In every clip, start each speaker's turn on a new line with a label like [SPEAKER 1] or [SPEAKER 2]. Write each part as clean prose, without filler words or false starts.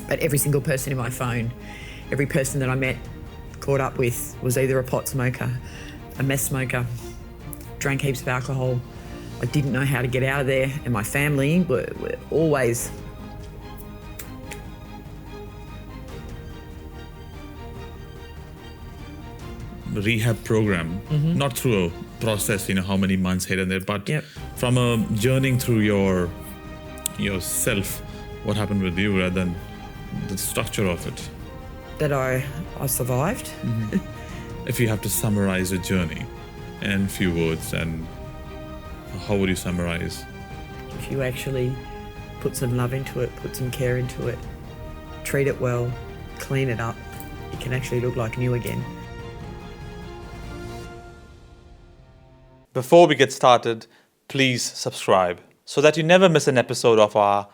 [SPEAKER 1] But every single person in my phone, every person that I met, caught up with, was either a pot smoker, a meth smoker, drank heaps of alcohol. I didn't know how to get out of there, and my family were always...
[SPEAKER 2] Rehab program, not through a process, how many months here and there, but from a journeying through yourself, what happened with you rather than the structure of it.
[SPEAKER 1] That I survived.
[SPEAKER 2] If you have to summarize a journey in a few words, and how would you summarize?
[SPEAKER 1] If you actually put some love into it, put some care into it, treat it well, clean it up, it can actually look like new again.
[SPEAKER 3] Before we get started, please subscribe so that you never miss an episode of our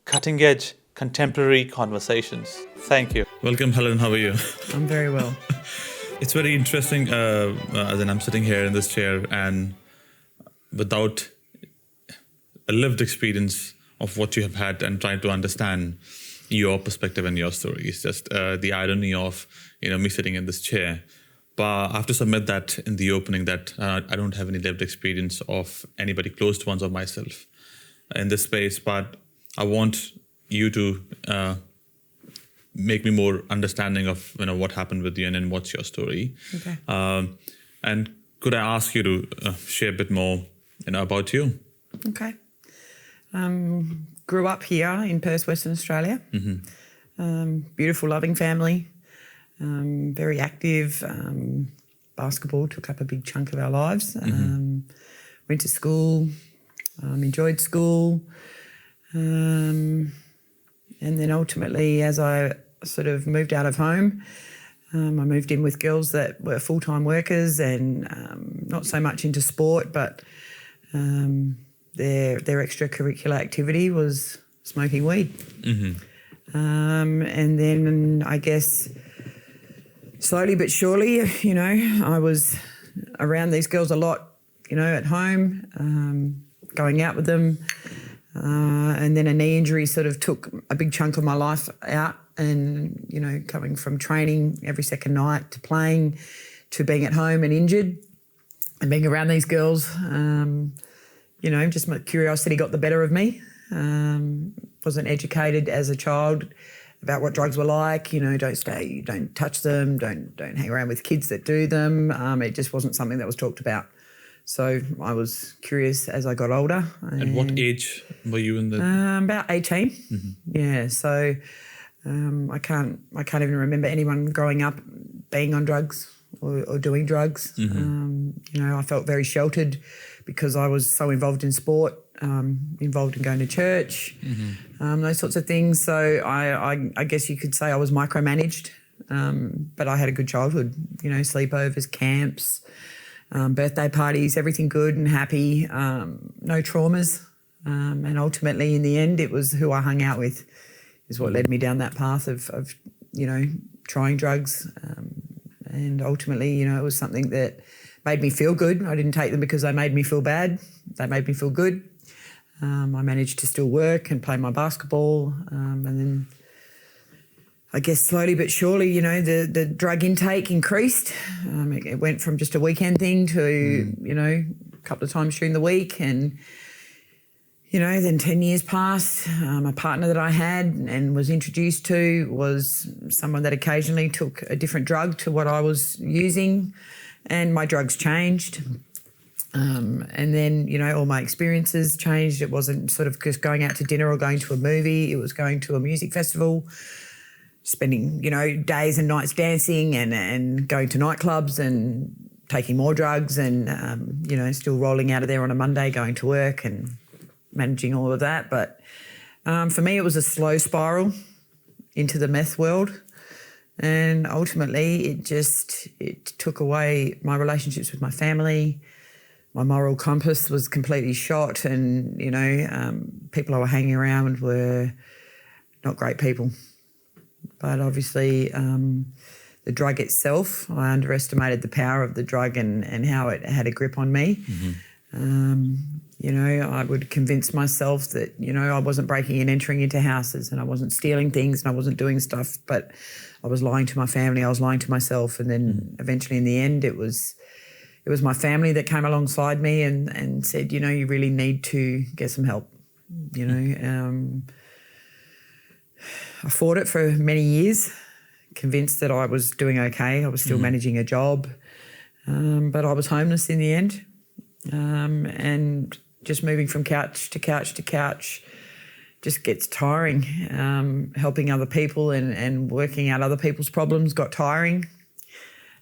[SPEAKER 3] cutting-edge contemporary conversations. Thank you.
[SPEAKER 2] Welcome, Helen. How are you?
[SPEAKER 1] I'm very well.
[SPEAKER 2] It's very interesting, as in I'm sitting here in this chair, and without a lived experience of what you have had and trying to understand your perspective and your story. It's just the irony of me sitting in this chair. But I have to submit that in the opening that I don't have any lived experience of anybody close to ones or myself in this space. But I want you to make me more understanding of what happened with you and then what's your story.
[SPEAKER 1] Okay.
[SPEAKER 2] And could I ask you to share a bit more about you?
[SPEAKER 1] Okay. Grew up here in Perth, Western Australia. Beautiful, loving family. Very active. Basketball took up a big chunk of our lives. Went to school, enjoyed school. And then ultimately, as I sort of moved out of home, I moved in with girls that were full-time workers and not so much into sport, but their extracurricular activity was smoking weed. And then I guess slowly but surely, I was around these girls a lot, at home, going out with them. And then a knee injury sort of took a big chunk of my life out, and, coming from training every second night to playing to being at home and injured and being around these girls, just my curiosity got the better of me. Wasn't educated as a child about what drugs were like, don't touch them, don't hang around with kids that do them. It just wasn't something that was talked about. So I was curious as I got older.
[SPEAKER 2] At what age were you in the...
[SPEAKER 1] About 18. Yeah, so I can't even remember anyone growing up being on drugs or doing drugs. I felt very sheltered because I was so involved in sport, involved in going to church, those sorts of things. So I guess you could say I was micromanaged, but I had a good childhood, sleepovers, camps, birthday parties, everything good and happy, no traumas. And ultimately, in the end, it was who I hung out with is what led me down that path of trying drugs. And ultimately, it was something that made me feel good. I didn't take them because they made me feel bad. They made me feel good. I managed to still work and play my basketball. And then I guess slowly but surely, the drug intake increased. It went from just a weekend thing to, a couple of times during the week. And, then 10 years passed. A partner that I had and was introduced to was someone that occasionally took a different drug to what I was using, and my drugs changed. And then, all my experiences changed. It wasn't sort of just going out to dinner or going to a movie. It was going to a music festival, spending, days and nights dancing and going to nightclubs and taking more drugs and, still rolling out of there on a Monday, going to work and managing all of that. But for me, it was a slow spiral into the meth world. And ultimately, it took away my relationships with my family. My moral compass was completely shot, and, people I were hanging around with were not great people. But obviously, the drug itself, I underestimated the power of the drug and how it had a grip on me. You know, I would convince myself that, you know, I wasn't breaking and entering into houses and I wasn't stealing things and I wasn't doing stuff, but I was lying to my family, I was lying to myself. And then eventually in the end, it was my family that came alongside me and said, you know, you really need to get some help. You know, I fought it for many years, convinced that I was doing okay. I was still managing a job, but I was homeless in the end. And just moving from couch to couch to couch just gets tiring. Helping other people and working out other people's problems got tiring.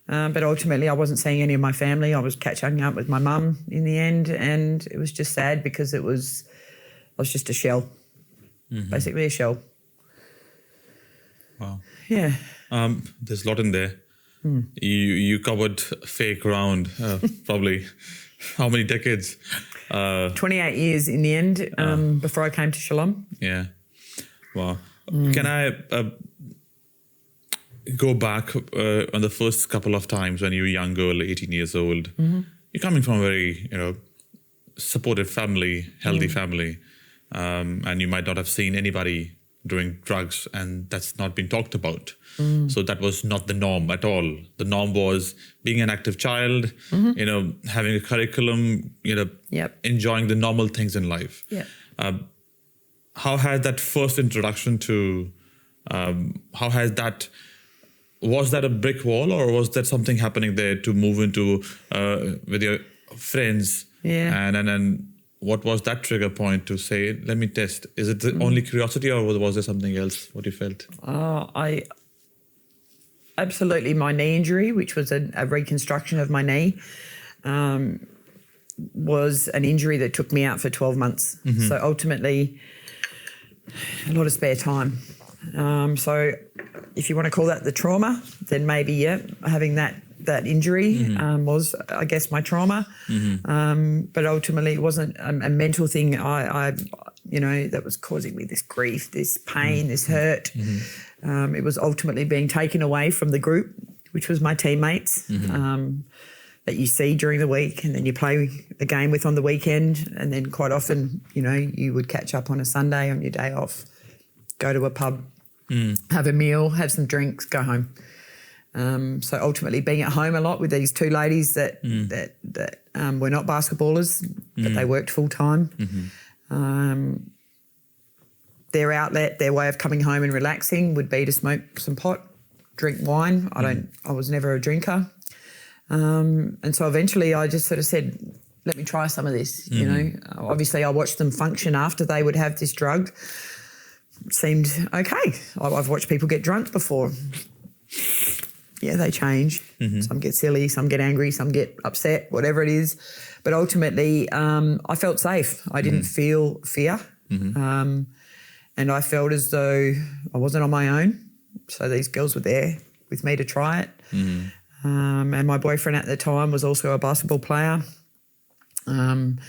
[SPEAKER 1] But ultimately I wasn't seeing any of my family. I was catching up with my mum in the end, and it was just sad because I was just a shell, basically a shell.
[SPEAKER 2] Wow.
[SPEAKER 1] Yeah.
[SPEAKER 2] There's a lot in there. You covered fake ground, probably. How many decades?
[SPEAKER 1] 28 years in the end, before I came to Shalom.
[SPEAKER 2] Yeah. Wow. Can I go back on the first couple of times when you were young girl, 18 years old? You're coming from a very, you know, supportive family, healthy family, and you might not have seen anybody doing drugs, and that's not been talked about. So that was not the norm at all. The norm was being an active child, you know, having a curriculum, you know, enjoying the normal things in life. How has that first introduction to, was that a brick wall, or was that something happening there to move into with your friends? And then what was that trigger point to say, let me test? Is it the only curiosity, or was there something else? What you felt?
[SPEAKER 1] Absolutely, my knee injury, which was a reconstruction of my knee, was an injury that took me out for 12 months. So ultimately, a lot of spare time. So if you want to call that the trauma, then maybe, having that injury was, I guess, my trauma. But ultimately, it wasn't a mental thing. I you know, that was causing me this grief, this pain, this hurt. It was ultimately being taken away from the group, which was my teammates, that you see during the week and then you play a game with on the weekend. And then quite often, you know, you would catch up on a Sunday on your day off, go to a pub, have a meal, have some drinks, go home. So ultimately being at home a lot with these two ladies that were not basketballers, but they worked full time. Their outlet, their way of coming home and relaxing would be to smoke some pot, drink wine. I was never a drinker. And so eventually I just sort of said, let me try some of this, you know. Obviously I watched them function after they would have this drug. It seemed okay. I've watched people get drunk before. Yeah, they change. Some get silly, some get angry, some get upset, whatever it is. But ultimately, I felt safe. I didn't feel fear. And I felt as though I wasn't on my own. So these girls were there with me to try it. And my boyfriend at the time was also a basketball player. And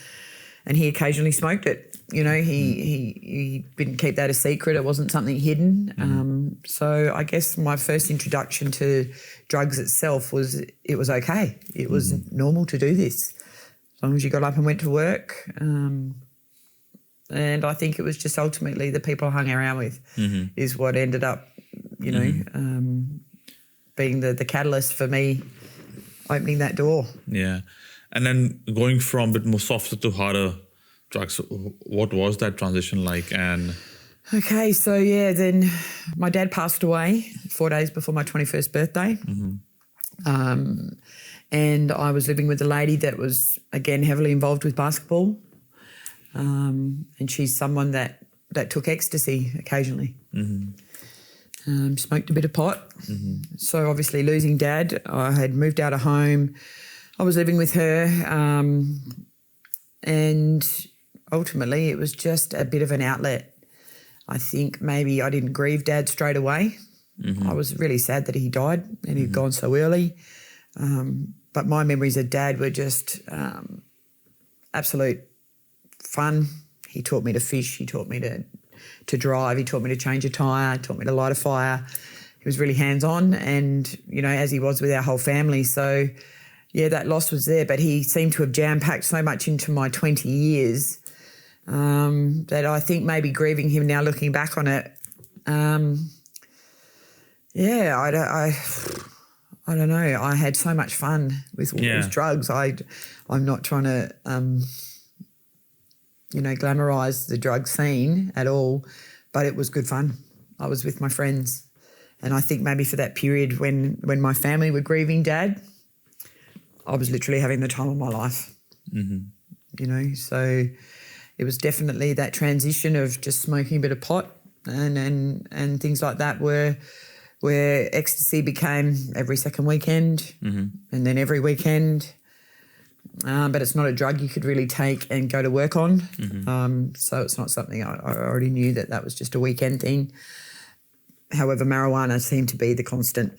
[SPEAKER 1] he occasionally smoked it. You know, he didn't keep that a secret. It wasn't something hidden. So I guess my first introduction to drugs itself was it was okay. It was normal to do this as long as you got up and went to work. And I think it was just ultimately the people I hung around with is what ended up, you know, being the catalyst for me opening that door. Yeah.
[SPEAKER 2] And then going from a bit more softer to harder drugs, what was that transition like? And
[SPEAKER 1] okay, so yeah, then my dad passed away 4 days before my 21st birthday. And I was living with a lady that was, again, heavily involved with basketball. And she's someone that took ecstasy occasionally. Smoked a bit of pot. So obviously losing Dad, I had moved out of home. I was living with her, and ultimately it was just a bit of an outlet. I think maybe I didn't grieve Dad straight away. I was really sad that he died and he'd gone so early. But my memories of Dad were just absolute fun. He taught me to fish. He taught me to drive. He taught me to change a tyre, taught me to light a fire. He was really hands-on and, you know, as he was with our whole family. So, that loss was there, but he seemed to have jam-packed so much into my 20 years that I think maybe grieving him now, looking back on it, I don't know. I had so much fun with all these drugs. I'm not trying to, glamorise the drug scene at all, but it was good fun. I was with my friends, and I think maybe for that period when my family were grieving Dad, I was literally having the time of my life. So it was definitely that transition of just smoking a bit of pot and things like that where ecstasy became every second weekend and then every weekend. But it's not a drug you could really take and go to work on. So it's not something I already knew that was just a weekend thing. However, marijuana seemed to be the constant.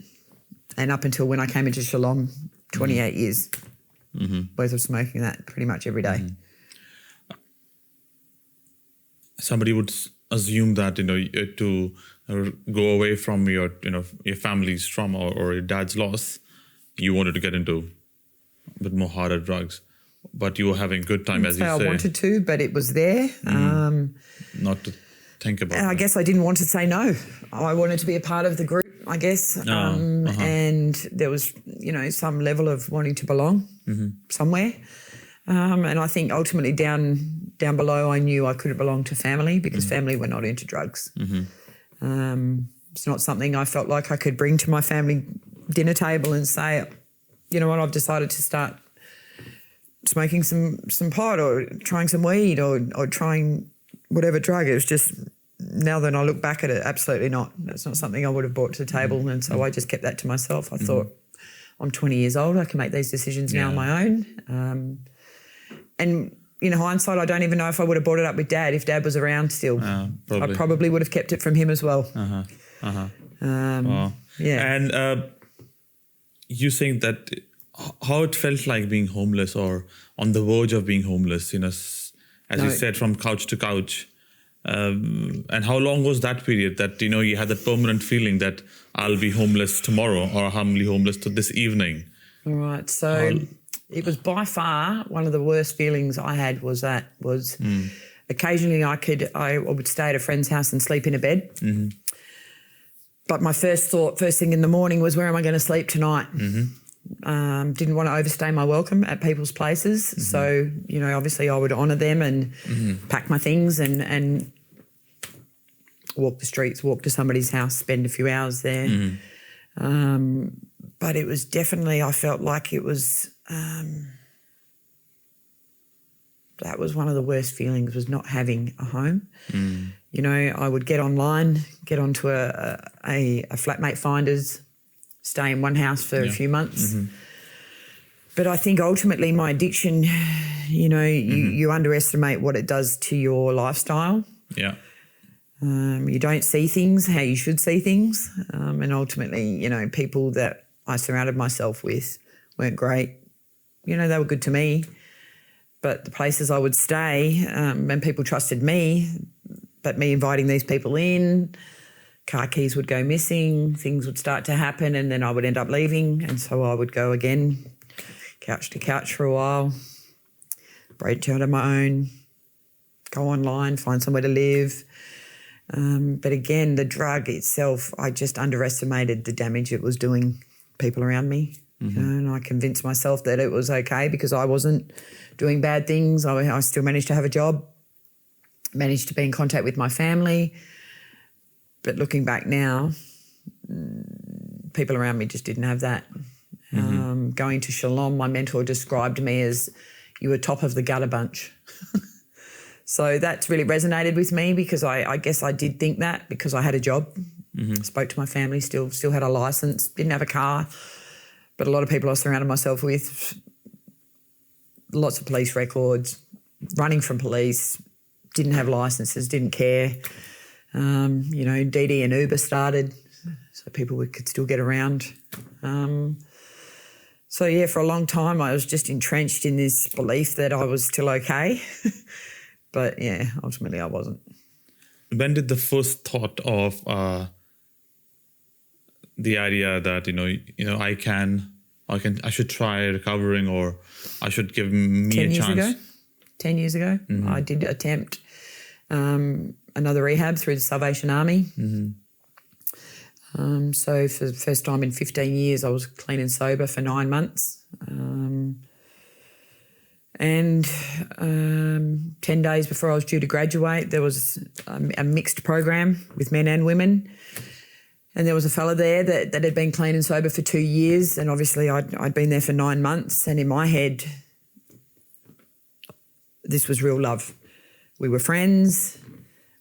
[SPEAKER 1] And up until when I came into Shalom, 28 years worth of smoking that pretty much every day.
[SPEAKER 2] Somebody would assume that, to go away from your family's trauma or your dad's loss, you wanted to get into a bit more harder drugs, but you were having a good time, as you say.
[SPEAKER 1] I wanted to, but it was there.
[SPEAKER 2] Not to think about.
[SPEAKER 1] I guess I didn't want to say no. I wanted to be a part of the group, I guess, and there was, some level of wanting to belong somewhere. And I think ultimately down below, I knew I couldn't belong to family because family were not into drugs. It's not something I felt like I could bring to my family dinner table and say, you know what, I've decided to start smoking some pot or trying some weed or trying whatever drug. It was just, now that I look back at it, absolutely not. That's not something I would have brought to the table. And so I just kept that to myself. I thought, I'm 20 years old. I can make these decisions now on my own. And in hindsight, I don't even know if I would have brought it up with Dad if Dad was around still. I probably would have kept it from him as well.
[SPEAKER 2] Wow.
[SPEAKER 1] Yeah.
[SPEAKER 2] And you saying that how it felt like being homeless or on the verge of being homeless, as you said, from couch to couch. And how long was that period that, you had that permanent feeling that I'll be homeless tomorrow or I'm homeless to this evening?
[SPEAKER 1] All right. So it was by far one of the worst feelings I had was occasionally I would stay at a friend's house and sleep in a bed. But my first thing in the morning was, where am I going to sleep tonight? Didn't want to overstay my welcome at people's places. So, obviously I would honour them and pack my things and walk the streets, walk to somebody's house, spend a few hours there. But it was definitely, I felt like it was, that was one of the worst feelings, was not having a home. I would get online, get onto a flatmate finders, stay in one house for a few months. But I think ultimately my addiction, you underestimate what it does to your lifestyle.
[SPEAKER 2] Yeah.
[SPEAKER 1] You don't see things how you should see things. And ultimately, people that I surrounded myself with weren't great. They were good to me. But the places I would stay, and people trusted me, but me inviting these people in, car keys would go missing, things would start to happen, and then I would end up leaving. And so I would go again, couch to couch for a while, branch out on my own, go online, find somewhere to live. But again, the drug itself, I just underestimated the damage it was doing people around me. And I convinced myself that it was okay because I wasn't doing bad things. I still managed to have a job, managed to be in contact with my family. But looking back now, people around me just didn't have that. Going to Shalom, my mentor described me as, you were top of the gutter bunch. So that's really resonated with me because I guess I did think that because I had a job, spoke to my family, still had a licence, didn't have a car. But a lot of people I surrounded myself with, lots of police records, running from police, didn't have licences, didn't care. DD and Uber started, so people could still get around. For a long time I was just entrenched in this belief that I was still okay. But, ultimately I wasn't.
[SPEAKER 2] When did the first thought of the idea that, I can I should try recovering, or I should give me a chance?
[SPEAKER 1] 10 years ago, I did attempt another rehab through the Salvation Army. So for the first time in 15 years, I was clean and sober for 9 months. And 10 days before I was due to graduate, there was a mixed program with men and women. And there was a fella there that had been clean and sober for 2 years, and obviously I'd been there for 9 months, and in my head, this was real love. We were friends.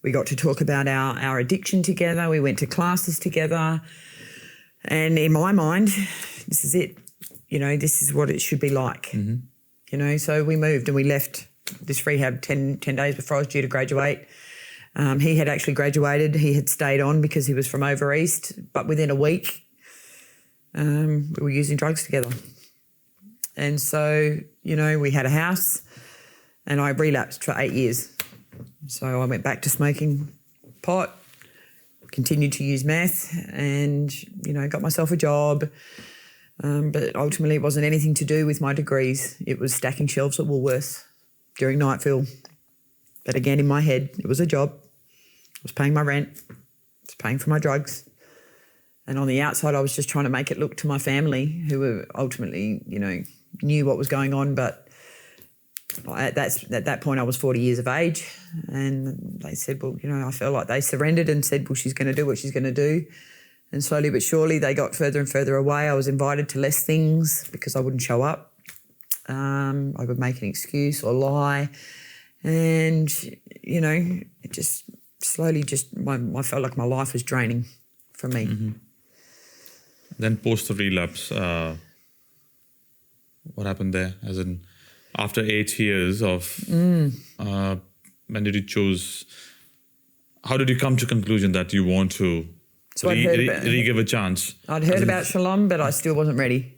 [SPEAKER 1] We got to talk about our addiction together. We went to classes together. And in my mind, this is it. You know, this is what it should be like. You know, so we moved and we left this rehab 10 days before I was due to graduate. He had actually graduated. He had stayed on because he was from over east. But within a week, we were using drugs together. And so, you know, we had a house and I relapsed for 8 years. So I went back to smoking pot, continued to use meth and, you know, got myself a job. But ultimately it wasn't anything to do with my degrees. It was stacking shelves at Woolworths during Nightville. But again, in my head, it was a job. I was paying my rent. I was paying for my drugs. And on the outside, I was just trying to make it look to my family, who were ultimately, you know, knew what was going on. But at that point, I was 40 years of age. And they said, well, you know, I felt like they surrendered and said, well, she's going to do what she's going to do. And slowly but surely, they got further and further away. I was invited to less things because I wouldn't show up. I would make an excuse or lie. And, you know, it just slowly I felt like my life was draining from me.
[SPEAKER 2] Then post the relapse, what happened there? As in, after 8 years of, when did you choose, how did you come to conclusion that you want to re-give a chance?
[SPEAKER 1] I'd heard about Shalom, but I still wasn't ready.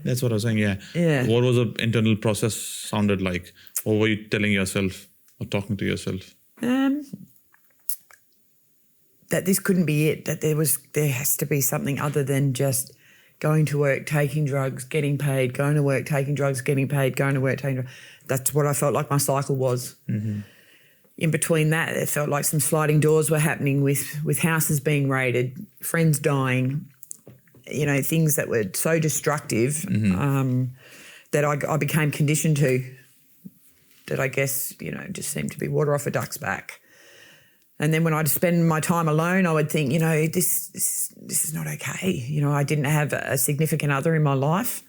[SPEAKER 2] That's what I was saying, yeah. What was the internal process sounded like? What were you telling yourself or talking to yourself?
[SPEAKER 1] That this couldn't be it, that there has to be something other than just going to work, taking drugs, getting paid, going to work, taking drugs, getting paid, going to work, taking drugs. That's what I felt like my cycle was. In between that, it felt like some sliding doors were happening with houses being raided, friends dying, you know, things that were so destructive that I became conditioned to, that I guess, you know, just seemed to be water off a duck's back. And then when I'd spend my time alone, I would think, you know, this is not okay. You know, I didn't have a significant other in my life.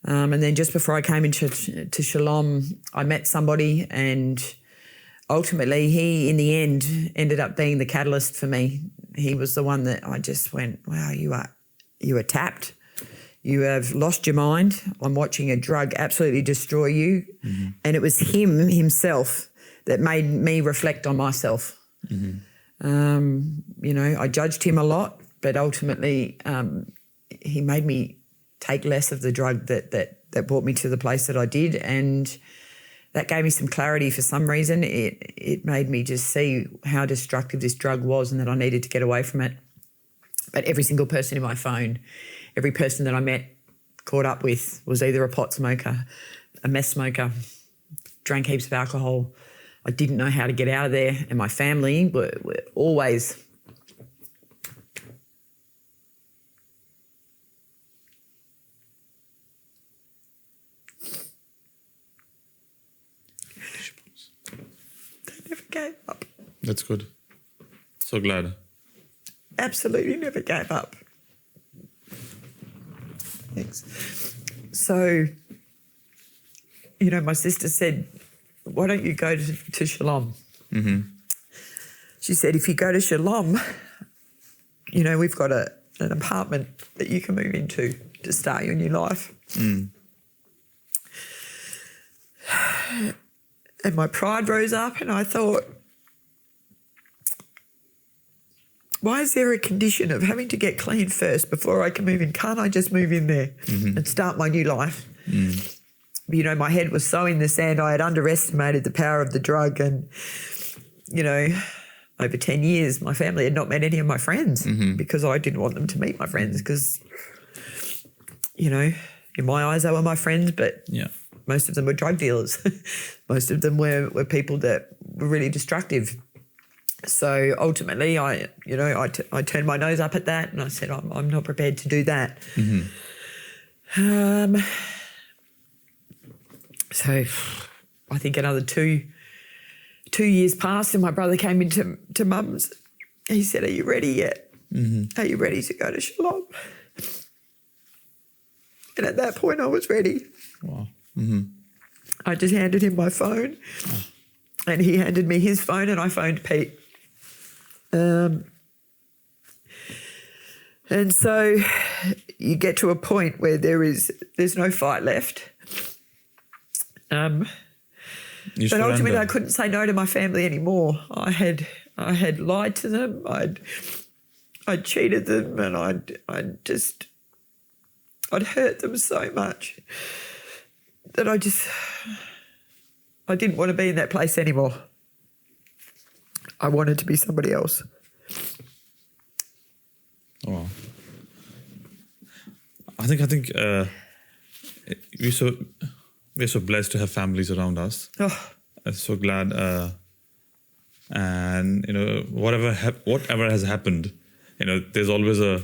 [SPEAKER 1] And then just before I came into Shalom, I met somebody, and ultimately he, in the end, ended up being the catalyst for me. He was the one that I just went, wow, you are tapped. You have lost your mind. I'm watching a drug absolutely destroy you. And it was himself that made me reflect on myself. You know, I judged him a lot, but ultimately he made me take less of the drug that brought me to the place that I did, and that gave me some clarity for some reason. It made me just see how destructive this drug was and that I needed to get away from it. But every single person in my phone, every person that I met, caught up with, was either a pot smoker, a meth smoker, drank heaps of alcohol. I didn't know how to get out of there, and my family were always they never gave up.
[SPEAKER 2] That's good. So glad.
[SPEAKER 1] Absolutely never gave up. Thanks. So, you know, my sister said, why don't you go to Shalom? She said, if you go to Shalom, you know, we've got an apartment that you can move into to start your new life. And my pride rose up, and I thought, why is there a condition of having to get clean first before I can move in? Can't I just move in there and start my new life? You know, my head was so in the sand. I had underestimated the power of the drug, and, you know, over 10 years, my family had not met any of my friends because I didn't want them to meet my friends because, you know, In my eyes, they were my friends, but
[SPEAKER 2] Yeah.
[SPEAKER 1] most of them were drug dealers. Most of them were people that were really destructive. So ultimately, I turned my nose up at that, and I said, I'm not prepared to do that. So I think another two years passed, and my brother came into Mum's. He said, "Are you ready yet? Are you ready to go to Shalom?" And at that point, I was ready.
[SPEAKER 2] Wow.
[SPEAKER 1] I just handed him my phone, and he handed me his phone, and I phoned Pete. And so you get to a point where there's no fight left.
[SPEAKER 2] You
[SPEAKER 1] But ultimately,
[SPEAKER 2] surrender.
[SPEAKER 1] I couldn't say no to my family anymore. I had lied to them. I'd cheated them, and I'd hurt them so much that I didn't want to be in that place anymore. I wanted to be somebody else.
[SPEAKER 2] Wow. I think we're so blessed to have families around us.
[SPEAKER 1] Oh,
[SPEAKER 2] I'm so glad. And whatever has happened, there's always a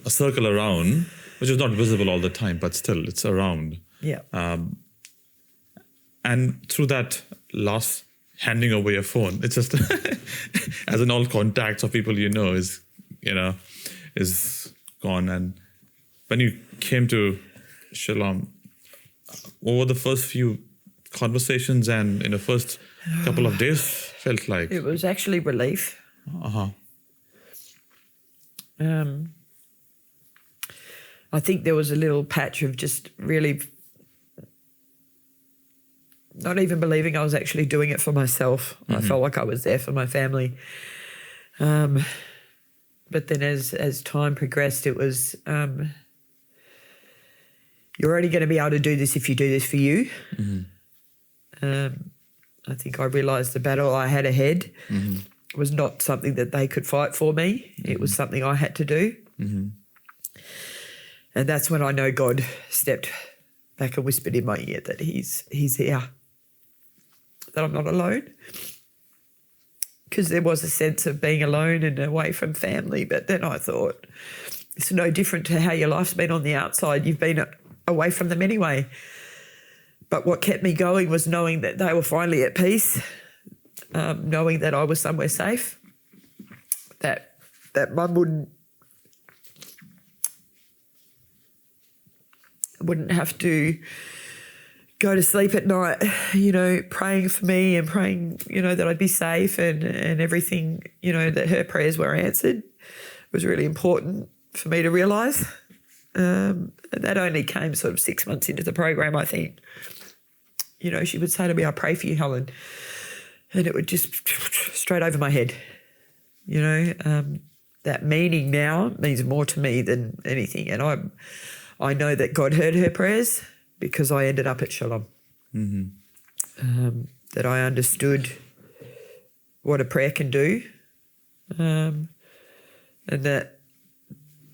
[SPEAKER 2] circle around, which is not visible all the time, but still it's around.
[SPEAKER 1] yeah.
[SPEAKER 2] And through that last handing over your phone, it's just as in all contacts of people is gone. And when you came to Shalom, what were the first few conversations and in the first couple of days felt like?
[SPEAKER 1] It was actually relief. I think there was a little patch of just really not even believing I was actually doing it for myself. I felt like I was there for my family. But then as time progressed, it was, you're only going to be able to do this if you do this for you. I think I realised the battle I had ahead was not something that they could fight for me. It was something I had to do. And that's when I know God stepped back and whispered in my ear that he's here, that I'm not alone. Because there was a sense of being alone and away from family. But then I thought, it's no different to how your life's been on the outside. You've been away from them anyway. But what kept me going was knowing that they were finally at peace, knowing that I was somewhere safe, that Mum wouldn't have to go to sleep at night, praying for me and praying, that I'd be safe and everything, that her prayers were answered was really important for me to realise. And that only came sort of 6 months into the program, I think. She would say to me, "I pray for you, Helen." And it would just straight over my head. That meaning now means more to me than anything. And I know that God heard her prayers because I ended up at Shalom. That I understood what a prayer can do, and that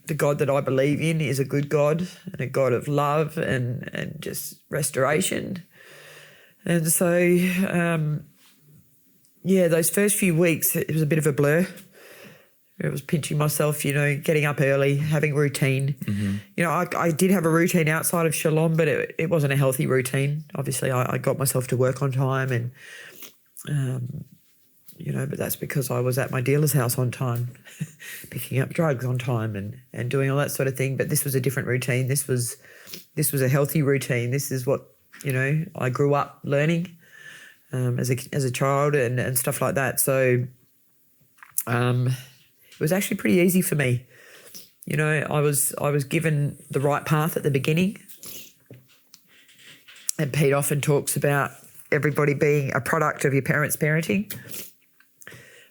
[SPEAKER 1] the God that I believe in is a good God and a God of love and just restoration. And so, those first few weeks, it was a bit of a blur. I was pinching myself, getting up early, having routine. I did have a routine outside of Shalom, but it wasn't a healthy routine. Obviously, I got myself to work on time and, but that's because I was at my dealer's house on time, picking up drugs on time and doing all that sort of thing. But this was a different routine. This was a healthy routine. This is what, I grew up learning as a child and stuff like that. So it was actually pretty easy for me. I was given the right path at the beginning. And Pete often talks about everybody being a product of your parents' parenting.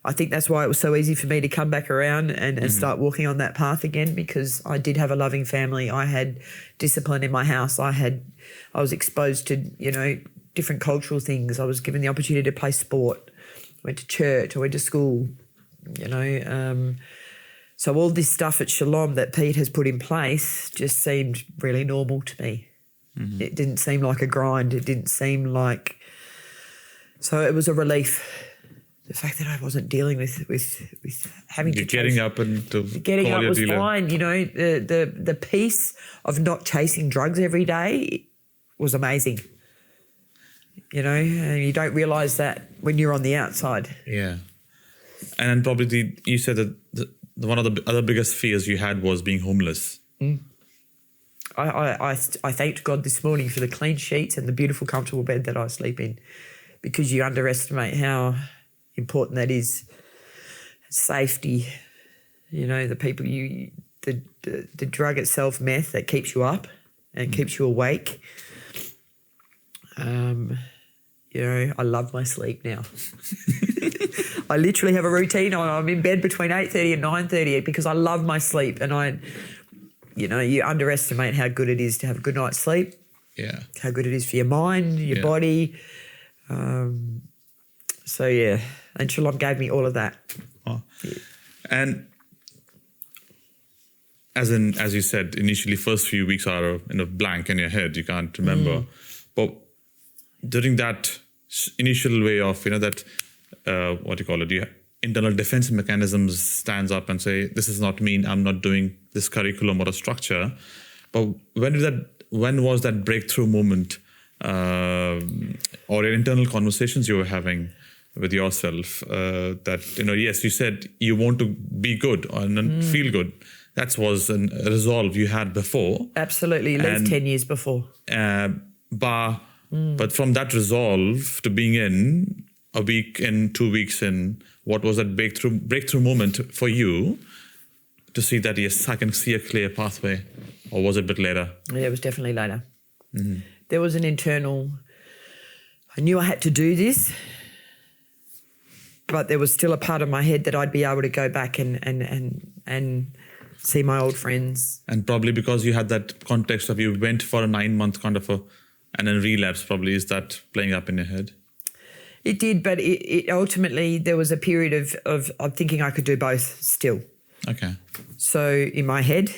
[SPEAKER 1] I think that's why it was so easy for me to come back around and start walking on that path again, because I did have a loving family. I had discipline in my house. I was exposed to, different cultural things. I was given the opportunity to play sport, went to church, I went to school, So all this stuff at Shalom that Pete has put in place just seemed really normal to me. It didn't seem like a grind. It didn't seem like... So it was a relief. The fact that I wasn't dealing with having
[SPEAKER 2] You're
[SPEAKER 1] to
[SPEAKER 2] getting up and to
[SPEAKER 1] getting
[SPEAKER 2] call
[SPEAKER 1] up
[SPEAKER 2] your
[SPEAKER 1] was
[SPEAKER 2] dealer.
[SPEAKER 1] fine. You know, the peace of not chasing drugs every day was amazing. You know, and you don't realise that when you're on the outside.
[SPEAKER 2] Yeah. And probably you said that one of the other biggest fears you had was being homeless.
[SPEAKER 1] I thanked God this morning for the clean sheets and the beautiful, comfortable bed that I sleep in, because you underestimate how important that is. Safety, you know, the people the drug itself, meth, that keeps you up and keeps you awake. You know, I love my sleep now. I literally have a routine. I'm in bed between 8:30 and 9:30 because I love my sleep, and you know, you underestimate how good it is to have a good night's sleep.
[SPEAKER 2] Yeah.
[SPEAKER 1] How good it is for your mind, your body. So yeah, and Shalom gave me all of that.
[SPEAKER 2] Oh. And as you said, initially first few weeks are blank in your head, you can't remember. But during that initial way of, that, what do you call it? Your internal defense mechanisms stands up and say, this is not me, I'm not doing this curriculum or a structure. But when was that breakthrough moment or your internal conversations you were having with yourself that, yes, you said you want to be good and feel good. That was a resolve you had before.
[SPEAKER 1] Absolutely, at least 10 years before.
[SPEAKER 2] But from that resolve to being in a week in, 2 weeks in, what was that breakthrough moment for you to see that, yes, I can see a clear pathway? Or was it a bit later?
[SPEAKER 1] Yeah, it was definitely later. There was an internal... I knew I had to do this, but there was still a part of my head that I'd be able to go back and see my old friends.
[SPEAKER 2] And probably because you had that context of you went for a 9-month kind of and then relapse, probably, is that playing up in your head?
[SPEAKER 1] It did, but it ultimately, there was a period of thinking I could do both still.
[SPEAKER 2] Okay.
[SPEAKER 1] So in my head,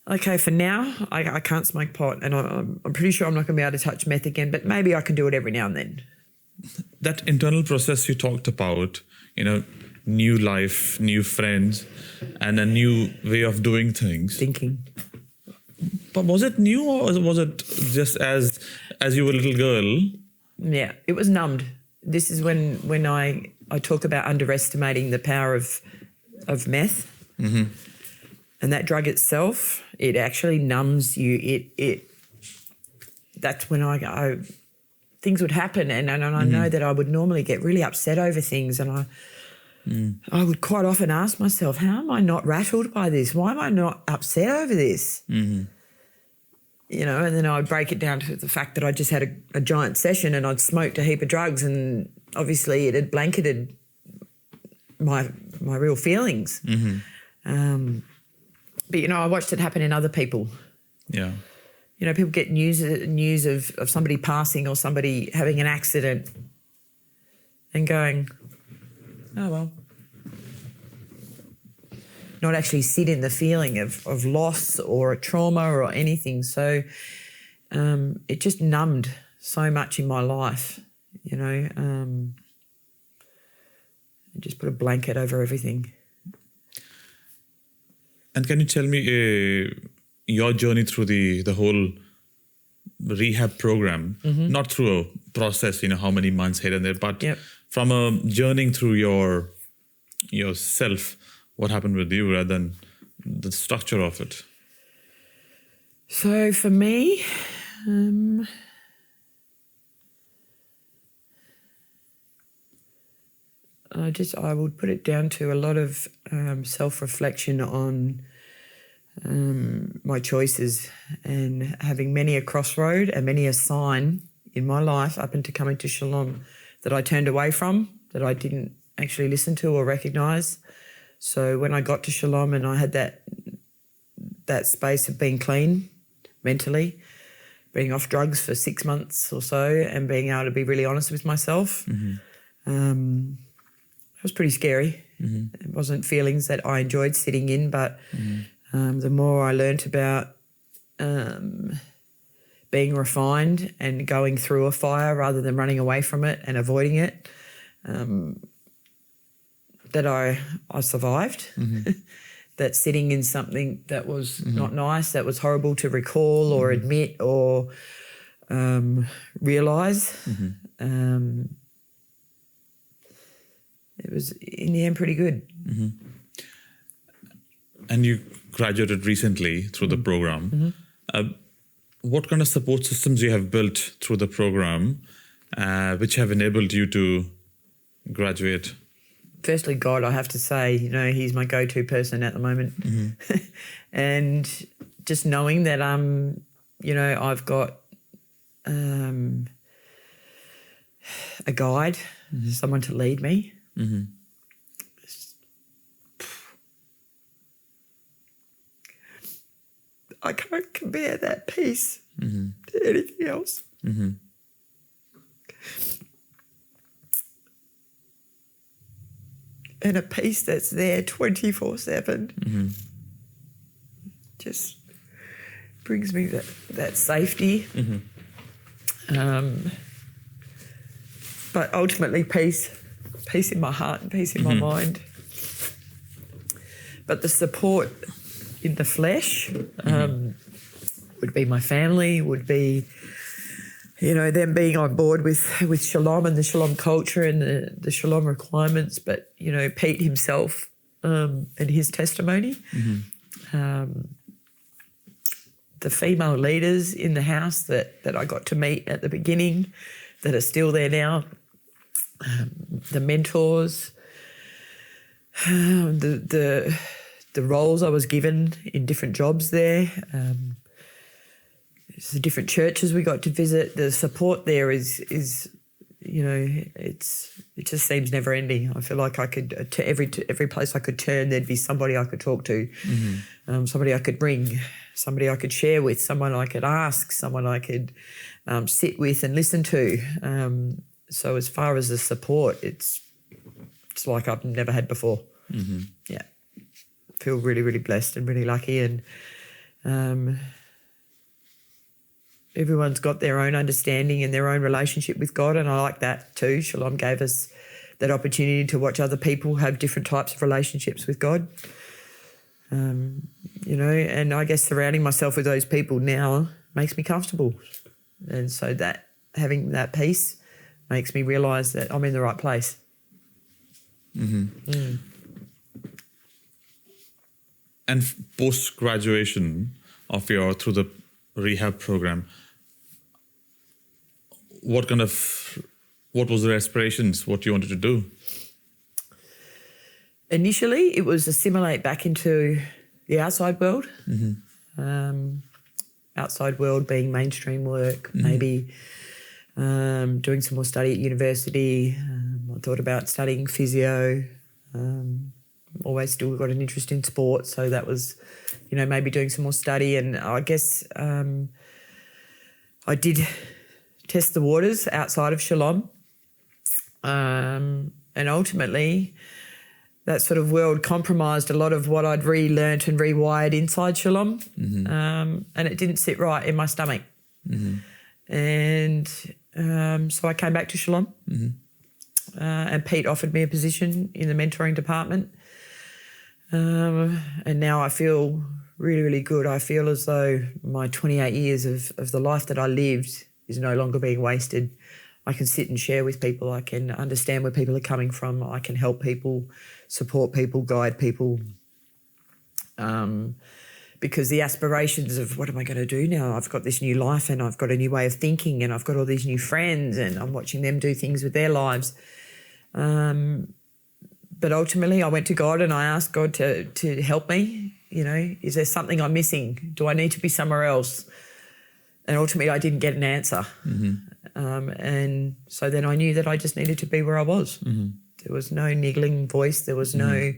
[SPEAKER 1] okay, for now, I can't smoke pot, and I'm pretty sure I'm not going to be able to touch meth again, but maybe I can do it every now and then.
[SPEAKER 2] That internal process you talked about, new life, new friends, and a new way of doing things.
[SPEAKER 1] Thinking.
[SPEAKER 2] But was it new, or was it just as you were a little girl?
[SPEAKER 1] Yeah, it was numbed. This is when I talk about underestimating the power of meth. And that drug itself, it actually numbs you. That's when I things would happen, and I know that I would normally get really upset over things, and I would quite often ask myself, how am I not rattled by this? Why am I not upset over this? And then I would break it down to the fact that I just had a giant session and I'd smoked a heap of drugs, and obviously it had blanketed my real feelings. But, I watched it happen in other people.
[SPEAKER 2] Yeah.
[SPEAKER 1] People get news of somebody passing or somebody having an accident and going, oh, well. Not actually sit in the feeling of loss or a trauma or anything. So it just numbed so much in my life, It just put a blanket over everything.
[SPEAKER 2] And can you tell me your journey through the whole rehab program? Not through a process, how many months here and there, but from a journeying through yourself, what happened with you rather than the structure of it?
[SPEAKER 1] So for me, I would put it down to a lot of self-reflection on my choices, and having many a crossroad and many a sign in my life up into coming to Shalom that I turned away from, that I didn't actually listen to or recognise. So when I got to Shalom and I had that space of being clean mentally, being off drugs for 6 months or so, and being able to be really honest with myself, it was pretty scary. It wasn't feelings that I enjoyed sitting in, but the more I learnt about being refined and going through a fire rather than running away from it and avoiding it, that I survived. That sitting in something that was not nice, that was horrible to recall or admit or realise. It was, in the end, pretty good.
[SPEAKER 2] And you graduated recently through the program. What kind of support systems you have built through the program which have enabled you to graduate?
[SPEAKER 1] Firstly, God, I have to say, he's my go-to person at the moment. And just knowing that, I've got a guide, someone to lead me. I can't compare that peace to anything else. And a peace that's there 24/7 just brings me that safety. But ultimately peace in my heart and peace in my mind. But the support in the flesh would be my family, would be, them being on board with Shalom and the Shalom culture and the Shalom requirements. But, Pete himself and his testimony, the female leaders in the house that I got to meet at the beginning that are still there now, the mentors, the roles I was given in different jobs there, the different churches we got to visit. The support there is it just seems never ending. I feel like I could, to every place I could turn, there'd be somebody I could talk to, somebody I could bring, somebody I could share with, someone I could ask, someone I could sit with and listen to. So as far as the support, it's like I've never had before. Yeah. I feel really, really blessed and really lucky, and everyone's got their own understanding and their own relationship with God, and I like that too. Shalom gave us that opportunity to watch other people have different types of relationships with God. And I guess surrounding myself with those people now makes me comfortable. And so that having that peace makes me realise that I'm in the right place.
[SPEAKER 2] And post-graduation through the rehab program, what was the aspirations, what you wanted to do?
[SPEAKER 1] Initially, it was assimilate back into the outside world. Outside world being mainstream work, maybe doing some more study at university. I thought about studying physio. Always still got an interest in sport, so that was, maybe doing some more study. And I guess I did test the waters outside of Shalom. And ultimately, that sort of world compromised a lot of what I'd relearnt and rewired inside Shalom. And it didn't sit right in my stomach. And so I came back to Shalom. And Pete offered me a position in the mentoring department. And now I feel really, really good. I feel as though my 28 years of the life that I lived is no longer being wasted. I can sit and share with people. I can understand where people are coming from. I can help people, support people, guide people. Because the aspirations of what am I going to do now? I've got this new life and I've got a new way of thinking and I've got all these new friends and I'm watching them do things with their lives. But ultimately I went to God and I asked God to help me. Is there something I'm missing? Do I need to be somewhere else? And ultimately I didn't get an answer. And so then I knew that I just needed to be where I was. There was no niggling voice. There was no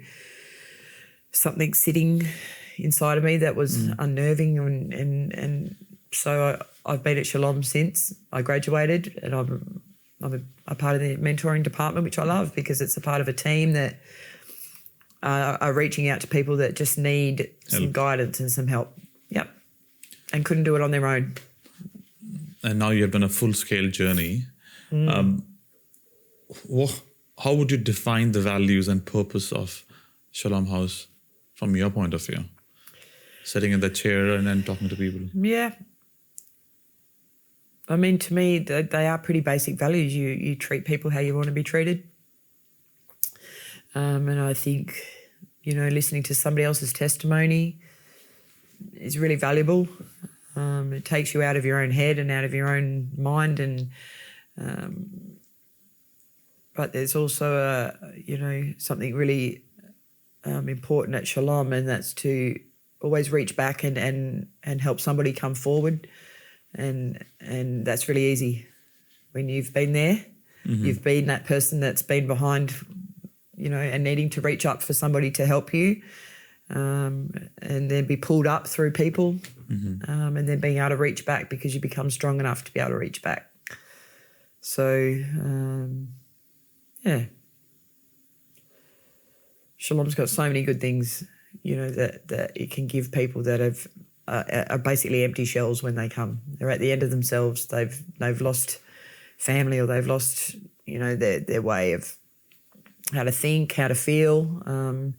[SPEAKER 1] something sitting inside of me that was unnerving. And so I've been at Shalom since I graduated, and I'm a part of the mentoring department, which I love because it's a part of a team that are reaching out to people that just need some guidance and some help. Yep. And couldn't do it on their own.
[SPEAKER 2] And now you have done a full-scale journey. How would you define the values and purpose of Shalom House from your point of view? Sitting in the chair and then talking to people.
[SPEAKER 1] Yeah. I mean, to me, they are pretty basic values. You treat people how you want to be treated. And I think, listening to somebody else's testimony is really valuable. It takes you out of your own head and out of your own mind, and but there's also something really important at Shalom, and that's to always reach back and help somebody come forward, and that's really easy when you've been there. You've been that person that's been behind, and needing to reach up for somebody to help you. And then be pulled up through people, and then being able to reach back because you become strong enough to be able to reach back. So, Shalom's got so many good things, that it can give people that are basically empty shells when they come. They're at the end of themselves. They've lost family, or they've lost, their way of how to think, how to feel.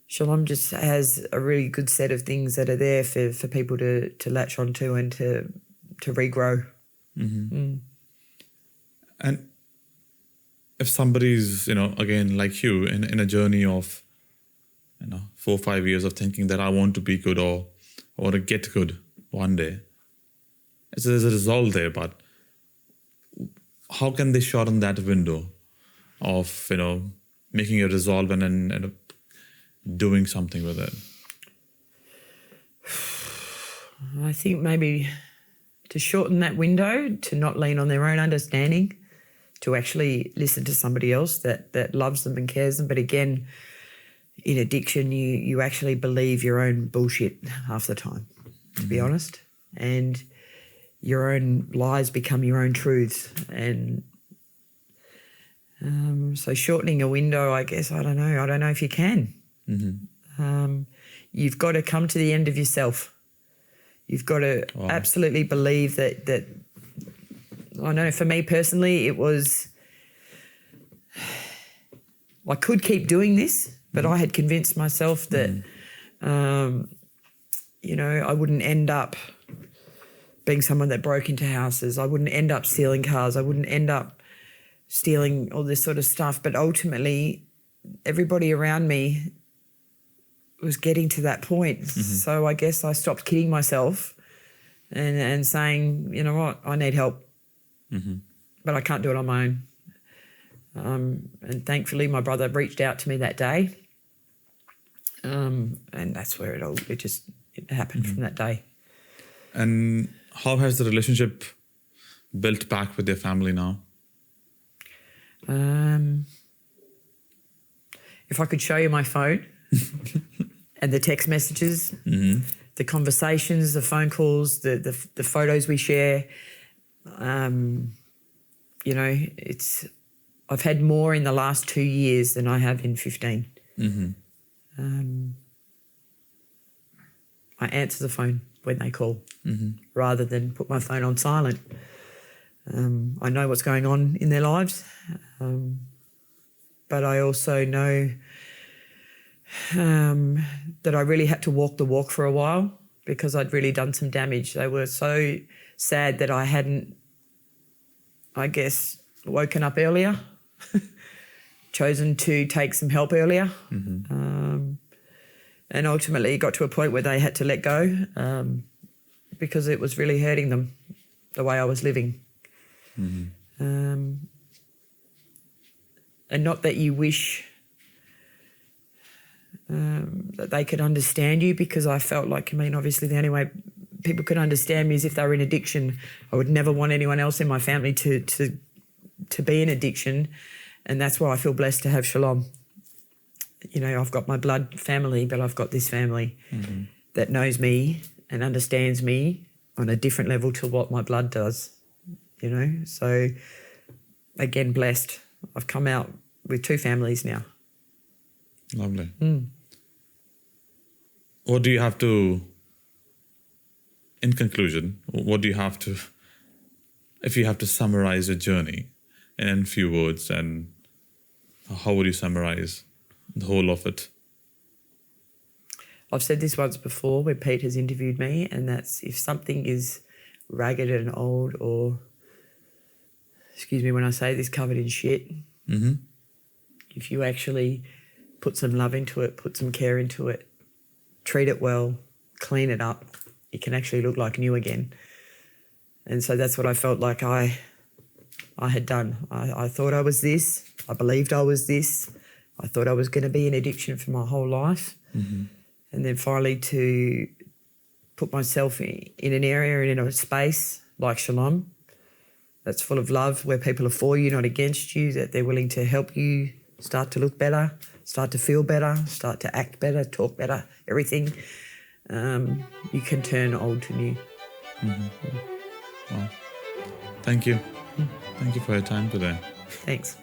[SPEAKER 1] Shalom just has a really good set of things that are there for people to latch onto and to regrow.
[SPEAKER 2] And if somebody's, again, like you, in a journey of, 4 or 5 years of thinking that I want to be good or I want to get good one day, there's a resolve there, but how can they shorten that window of, making a resolve and doing something with it?
[SPEAKER 1] I think maybe to shorten that window, to not lean on their own understanding, to actually listen to somebody else that loves them and cares them. But again, in addiction, you actually believe your own bullshit half the time, to be honest. And your own lies become your own truths. And so shortening a window, I guess, I don't know if you can. You've got to come to the end of yourself. You've got to absolutely believe that I know for me personally, it was, I could keep doing this, but I had convinced myself that, I wouldn't end up being someone that broke into houses. I wouldn't end up stealing cars. I wouldn't end up stealing all this sort of stuff. But ultimately, everybody around me was getting to that point. So I guess I stopped kidding myself and saying, you know what, I need help, but I can't do it on my own. And thankfully my brother reached out to me that day, and that's where it happened from that day.
[SPEAKER 2] And how has the relationship built back with your family now?
[SPEAKER 1] If I could show you my phone and the text messages, the conversations, the phone calls, the photos we share, I've had more in the last 2 years than I have in 15. I answer the phone when they call rather than put my phone on silent. I know what's going on in their lives, but I also know that I really had to walk the walk for a while because I'd really done some damage. They were so sad that I hadn't, I guess, woken up earlier, chosen to take some help earlier, and ultimately got to a point where they had to let go because it was really hurting them, the way I was living. And not that you wish that they could understand you, because I felt like, obviously the only way people could understand me is if they were in addiction. I would never want anyone else in my family to be in addiction, and that's why I feel blessed to have Shalom. I've got my blood family, but I've got this family that knows me and understands me on a different level to what my blood does, So, again, blessed. I've come out with 2 families now.
[SPEAKER 2] Lovely. What do you have to, in conclusion, what do you have to, if you have to summarize your journey in a few words, and how would you summarize the whole of it?
[SPEAKER 1] I've said this once before where Pete has interviewed me, and that's if something is ragged and old, or, excuse me when I say this, covered in shit, if you actually put some love into it, put some care into it, treat it well, clean it up, it can actually look like new again. And so that's what I felt like I had done. I thought I was this. I believed I was this. I thought I was going to be in addiction for my whole life. And then finally to put myself in an area and in a space like Shalom that's full of love, where people are for you, not against you, that they're willing to help you start to look better, start to feel better, start to act better, talk better, everything. You can turn old to new.
[SPEAKER 2] Well, thank you. Thank you for your time today.
[SPEAKER 1] Thanks.